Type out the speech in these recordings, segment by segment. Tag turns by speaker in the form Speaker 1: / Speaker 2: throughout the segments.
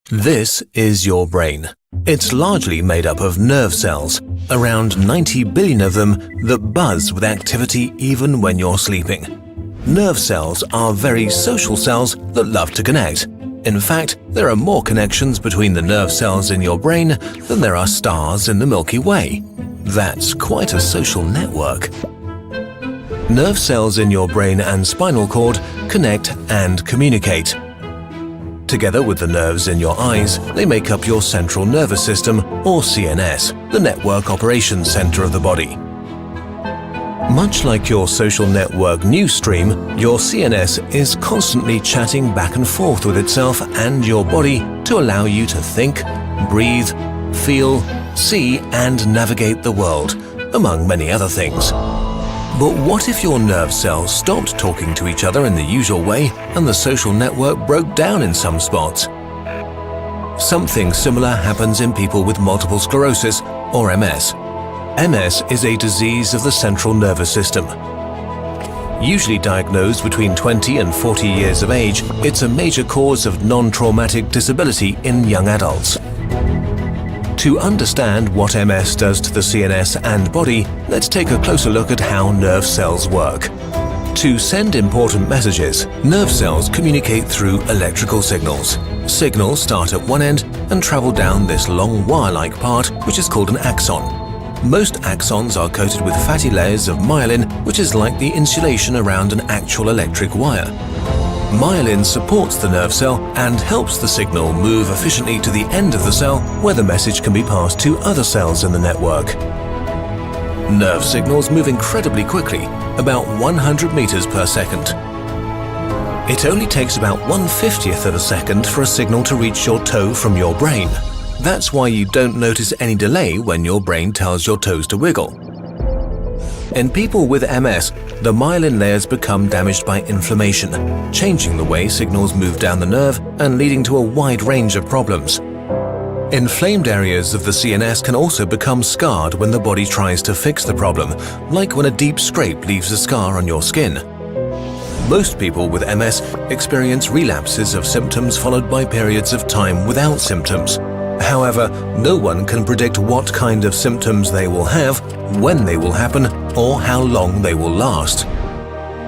Speaker 1: This is your brain. It's largely made up of nerve cells, around 90 billion of them that buzz with activity even when you're sleeping. Nerve cells are very social cells that love to connect. In fact, there are more connections between the nerve cells in your brain than there are stars in the Milky Way. That's quite a social network. Nerve cells in your brain and spinal cord connect and communicate. Together with the nerves in your eyes, they make up your central nervous system, or CNS, the network operations center of the body. Much like your social network news stream, your CNS is constantly chatting back and forth with itself and your body to allow you to think, breathe, feel, see, and navigate the world, among many other things. But what if your nerve cells stopped talking to each other in the usual way and the social network broke down in some spots? Something similar happens in people with multiple sclerosis, or MS. MS is a disease of the central nervous system. Usually diagnosed between 20 and 40 years of age, it's a major cause of non-traumatic disability in young adults. To understand what MS does to the CNS and body, let's take a closer look at how nerve cells work. To send important messages, nerve cells communicate through electrical signals. Signals start at one end and travel down this long wire-like part, which is called an axon. Most axons are coated with fatty layers of myelin, which is like the insulation around an actual electric wire. Myelin supports the nerve cell and helps the signal move efficiently to the end of the cell where the message can be passed to other cells in the network. Nerve signals move incredibly quickly, about 100 meters per second. It only takes about 1/50th of a second for a signal to reach your toe from your brain. That's why you don't notice any delay when your brain tells your toes to wiggle. In people with MS, the myelin layers become damaged by inflammation, changing the way signals move down the nerve and leading to a wide range of problems. Inflamed areas of the CNS can also become scarred when the body tries to fix the problem, like when a deep scrape leaves a scar on your skin. Most people with MS experience relapses of symptoms followed by periods of time without symptoms. However, no one can predict what kind of symptoms they will have, when they will happen, or how long they will last.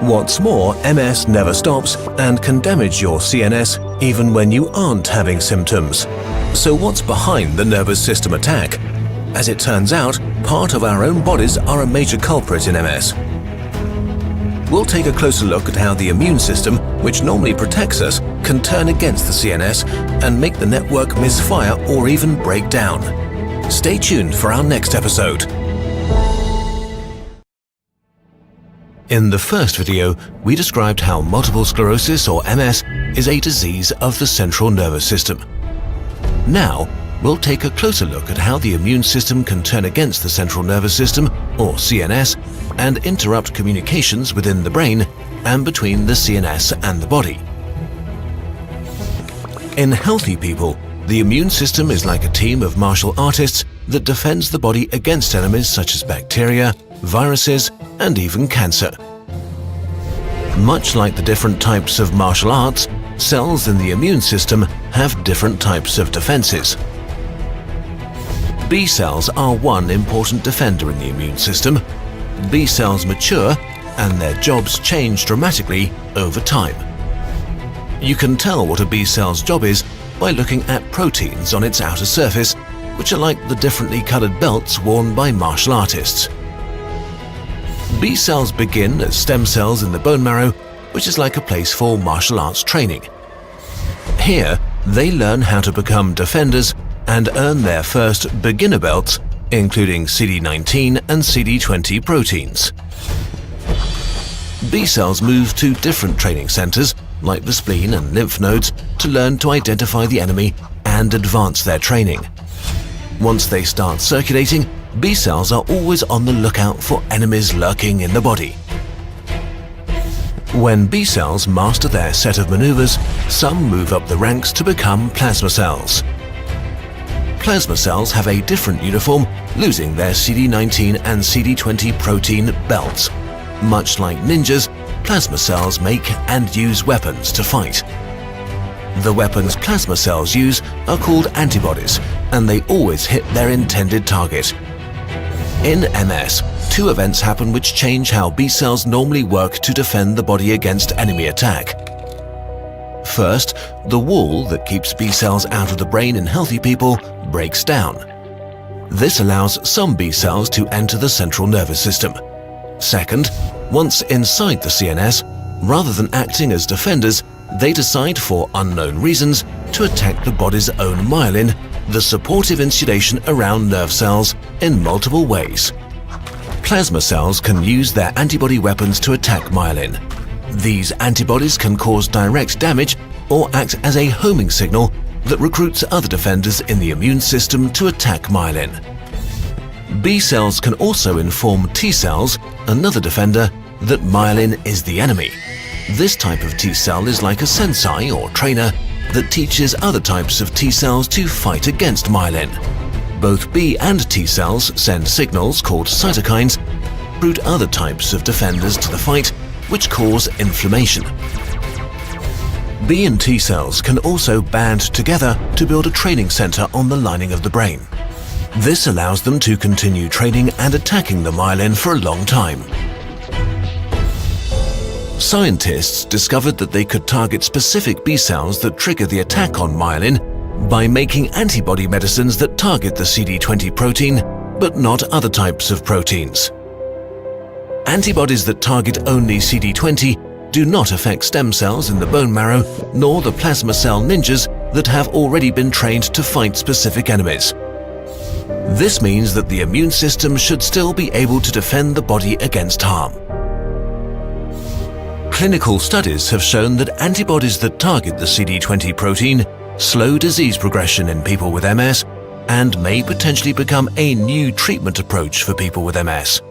Speaker 1: What's more, MS never stops and can damage your CNS even when you aren't having symptoms. So what's behind the nervous system attack? As it turns out, part of our own bodies are a major culprit in MS. We'll take a closer look at how the immune system, which normally protects us, can turn against the CNS and make the network misfire or even break down. Stay tuned for our next episode. In the first video, we described how multiple sclerosis, or MS, is a disease of the central nervous system. Now, we'll take a closer look at how the immune system can turn against the central nervous system, or CNS, and interrupt communications within the brain and between the CNS and the body. In healthy people, the immune system is like a team of martial artists that defends the body against enemies such as bacteria, viruses, and even cancer. Much like the different types of martial arts, cells in the immune system have different types of defenses. B cells are one important defender in the immune system. B cells mature and their jobs change dramatically over time. You can tell what a B cell's job is by looking at proteins on its outer surface, which are like the differently colored belts worn by martial artists. B cells begin as stem cells in the bone marrow, which is like a place for martial arts training. Here, they learn how to become defenders and earn their first beginner belts, including CD19 and CD20 proteins. B cells move to different training centers, like the spleen and lymph nodes, to learn to identify the enemy and advance their training. Once they start circulating, B cells are always on the lookout for enemies lurking in the body. When B cells master their set of maneuvers, some move up the ranks to become plasma cells. Plasma cells have a different uniform, losing their CD19 and CD20 protein belts. Much like ninjas, plasma cells make and use weapons to fight. The weapons plasma cells use are called antibodies, and they always hit their intended target. In MS, two events happen which change how B cells normally work to defend the body against enemy attack. First, the wall that keeps B cells out of the brain in healthy people breaks down. This allows some B cells to enter the central nervous system. Second, once inside the CNS, rather than acting as defenders, they decide for unknown reasons to attack the body's own myelin, the supportive insulation around nerve cells, in multiple ways. Plasma cells can use their antibody weapons to attack myelin. These antibodies can cause direct damage or act as a homing signal that recruits other defenders in the immune system to attack myelin. B cells can also inform T cells, another defender, that myelin is the enemy. This type of T cell is like a sensei or trainer that teaches other types of T cells to fight against myelin. Both B and T cells send signals called cytokines to recruit other types of defenders to the fight, which cause inflammation. B and T cells can also band together to build a training center on the lining of the brain. This allows them to continue training and attacking the myelin for a long time. Scientists discovered that they could target specific B cells that trigger the attack on myelin by making antibody medicines that target the CD20 protein, but not other types of proteins. Antibodies that target only CD20 do not affect stem cells in the bone marrow, nor the plasma cell ninjas that have already been trained to fight specific enemies. This means that the immune system should still be able to defend the body against harm. Clinical studies have shown that antibodies that target the CD20 protein slow disease progression in people with MS and may potentially become a new treatment approach for people with MS.